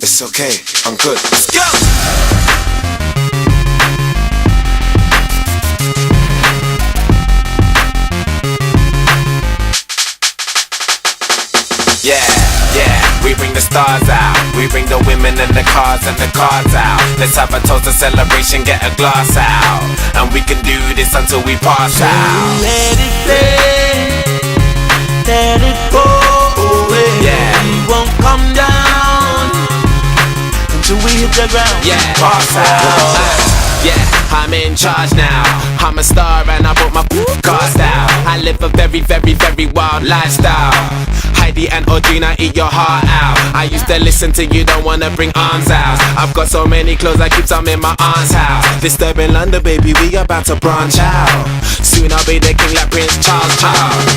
It's okay, I'm good. Let's go! Yeah, yeah, we bring the stars out. We bring the women and the cars and the cards out. Let's have a toast, a celebration, get a glass out. And we can do this until we pass out. Let it play, let it go away. Yeah, we won't come down until we hit the ground. Yeah, pass out. Yeah, I'm in charge now. I'm a star and I brought my cars out. I live a very, very, very wild lifestyle. Heidi and Audrina, eat your heart out. I used to listen to you, don't wanna bring arms out. I've got so many clothes, I keep some in my aunt's house. Disturbing London, baby, we about to branch out. Soon I'll be the king like Prince Charles.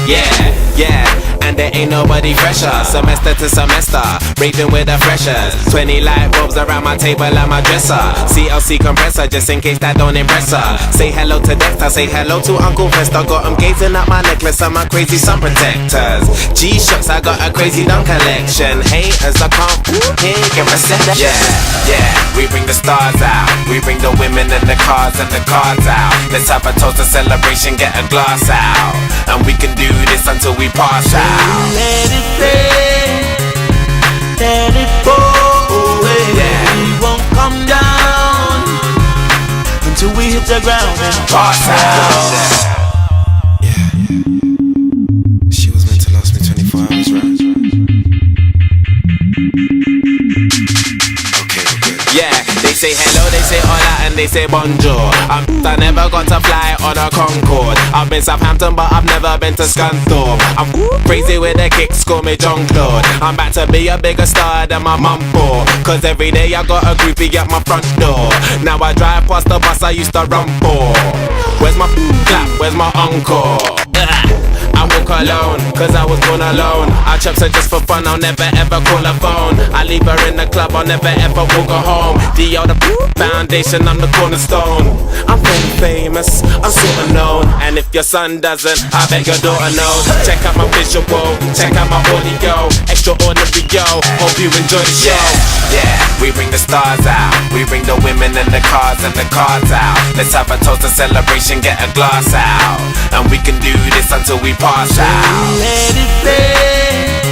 Yeah, yeah, and there ain't nobody fresher. Semester to semester, raving with the freshers. 20 light bulbs around my table and my dresser. CLC compressor, just in case that don't impress her. Say hello to Dexter, say hello to Uncle Fester. Got him gazing at my necklace and my crazy sun protectors. G-Shocks, I got a crazy dumb collection. Haters, I can't hear your reception. Yeah, yeah, we bring the stars out. We bring the women and the cars and the cards out. Let's have a toast, a celebration, get a glass out. And we can do this until we pass out. Let it play, let it go away. Yeah, we won't come down until we hit the ground and pass out. She was meant to last me 24 hours, right? Okay, we're good. Yeah, they say hello, they say hola, and they say bonjour. I never got to fly on a Concorde. I've been Southampton, but I've never been to Scunthorpe. I'm crazy with the kicks, call me John Claude. I'm about to be a bigger star than my mum for. Cause every day I got a groupie at my front door. Now I drive past the bus I used to run for. Where's my clap, where's my encore? I walk alone, cause I was born alone. I chops her just for fun, I'll never ever call her phone. I leave her in the club, I'll never ever walk her home. D.O. the foundation, I'm the cornerstone. I'm very famous, I'm sorta known. And if your son doesn't, I bet your daughter knows. Check out my visual, check out my audio. Extraordinary, yo, hope you enjoy the show. Yeah, we bring the stars out. We bring the women and the cars and the cards out. Let's have a toast, a celebration, get a glass out. And we can do this until we pass out. let it play,